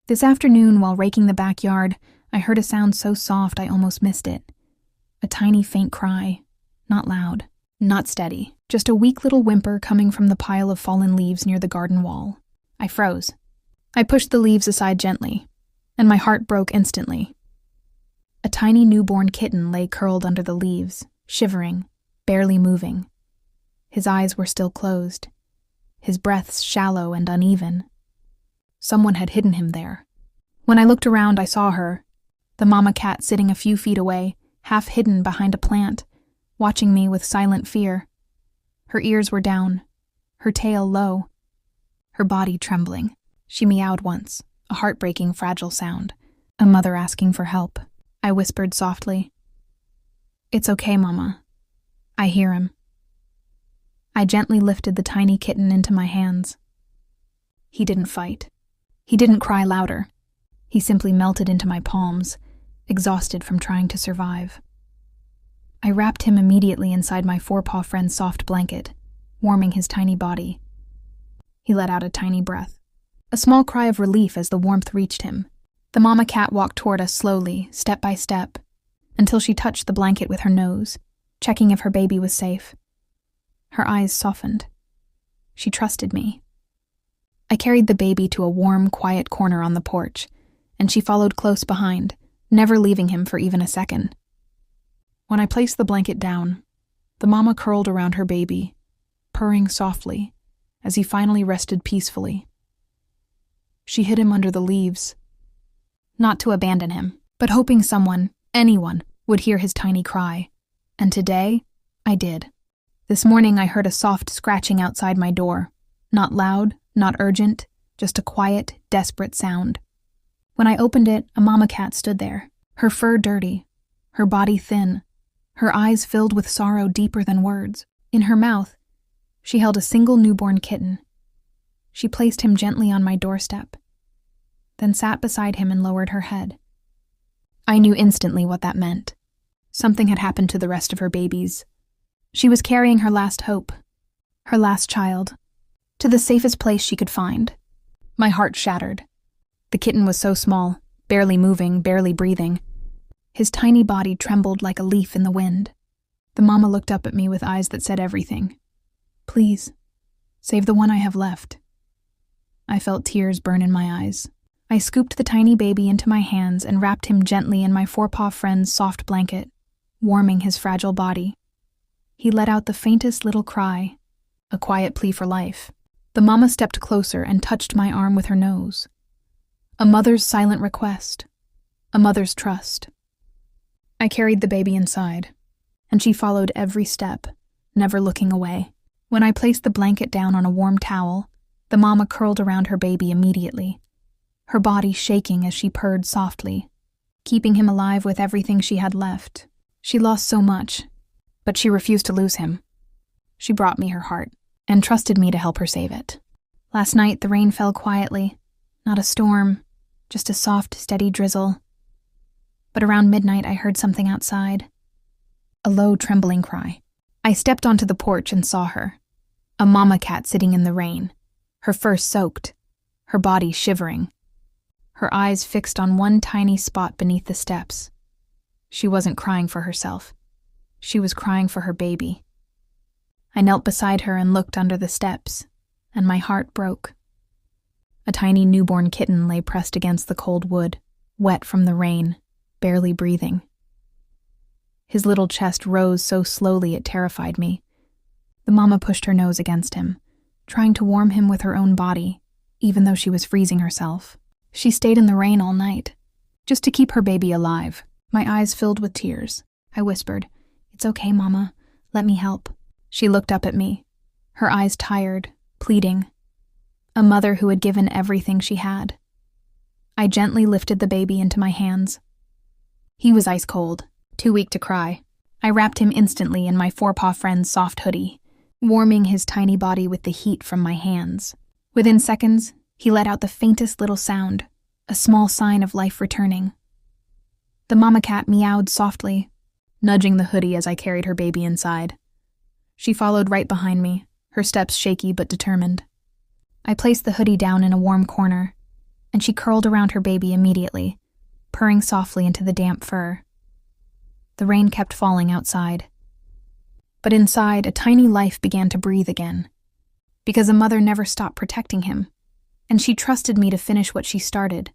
This afternoon, while raking the backyard, I heard a sound so soft I almost missed it. A tiny faint cry. Not loud, not steady, just a weak little whimper coming from the pile of fallen leaves near the garden wall. I froze. I pushed the leaves aside gently, and my heart broke instantly. A tiny newborn kitten lay curled under the leaves, shivering, barely moving. His eyes were still closed, his breaths shallow and uneven. Someone had hidden him there. When I looked around, I saw her, the mama cat sitting a few feet away, half hidden behind a plant, watching me with silent fear. Her ears were down, her tail low, her body trembling. She meowed once, a heartbreaking, fragile sound. A mother asking for help. I whispered softly. "It's okay, Mama. I hear him." I gently lifted the tiny kitten into my hands. He didn't fight. He didn't cry louder. He simply melted into my palms, exhausted from trying to survive. I wrapped him immediately inside my FourPawFriends soft blanket, warming his tiny body. He let out a tiny breath, a small cry of relief as the warmth reached him. The mama cat walked toward us slowly, step by step, until she touched the blanket with her nose, checking if her baby was safe. Her eyes softened. She trusted me. I carried the baby to a warm, quiet corner on the porch, and she followed close behind, never leaving him for even a second. When I placed the blanket down, the mama curled around her baby, purring softly, as he finally rested peacefully. She hid him under the leaves, not to abandon him, but hoping someone, anyone, would hear his tiny cry. And today, I did. This morning I heard a soft scratching outside my door. Not loud, not urgent, just a quiet, desperate sound. When I opened it, a mama cat stood there, her fur dirty, her body thin, her eyes filled with sorrow deeper than words. In her mouth, she held a single newborn kitten. She placed him gently on my doorstep, then sat beside him and lowered her head. I knew instantly what that meant. Something had happened to the rest of her babies. She was carrying her last hope, her last child, to the safest place she could find. My heart shattered. The kitten was so small, barely moving, barely breathing. His tiny body trembled like a leaf in the wind. The mama looked up at me with eyes that said everything. "Please, save the one I have left." I felt tears burn in my eyes. I scooped the tiny baby into my hands and wrapped him gently in my FourPawFriends soft blanket, warming his fragile body. He let out the faintest little cry, a quiet plea for life. The mama stepped closer and touched my arm with her nose. A mother's silent request, a mother's trust. I carried the baby inside, and she followed every step, never looking away. When I placed the blanket down on a warm towel, the mama curled around her baby immediately, her body shaking as she purred softly, keeping him alive with everything she had left. She lost so much, but she refused to lose him. She brought me her heart and trusted me to help her save it. Last night, the rain fell quietly, not a storm, just a soft, steady drizzle. But around midnight, I heard something outside, a low, trembling cry. I stepped onto the porch and saw her, a mama cat sitting in the rain, her fur soaked, her body shivering, her eyes fixed on one tiny spot beneath the steps. She wasn't crying for herself. She was crying for her baby. I knelt beside her and looked under the steps, and my heart broke. A tiny newborn kitten lay pressed against the cold wood, wet from the rain, barely breathing. His little chest rose so slowly it terrified me. The mama pushed her nose against him, trying to warm him with her own body, even though she was freezing herself. She stayed in the rain all night, just to keep her baby alive. My eyes filled with tears. I whispered, "It's okay, Mama. Let me help." She looked up at me, her eyes tired, pleading. A mother who had given everything she had. I gently lifted the baby into my hands. He was ice cold, too weak to cry. I wrapped him instantly in my FourPawFriends soft hoodie, warming his tiny body with the heat from my hands. Within seconds, he let out the faintest little sound, a small sign of life returning. The mama cat meowed softly, nudging the hoodie as I carried her baby inside. She followed right behind me, her steps shaky but determined. I placed the hoodie down in a warm corner, and she curled around her baby immediately, purring softly into the damp fur. The rain kept falling outside. But inside, a tiny life began to breathe again, because a mother never stopped protecting him, and she trusted me to finish what she started,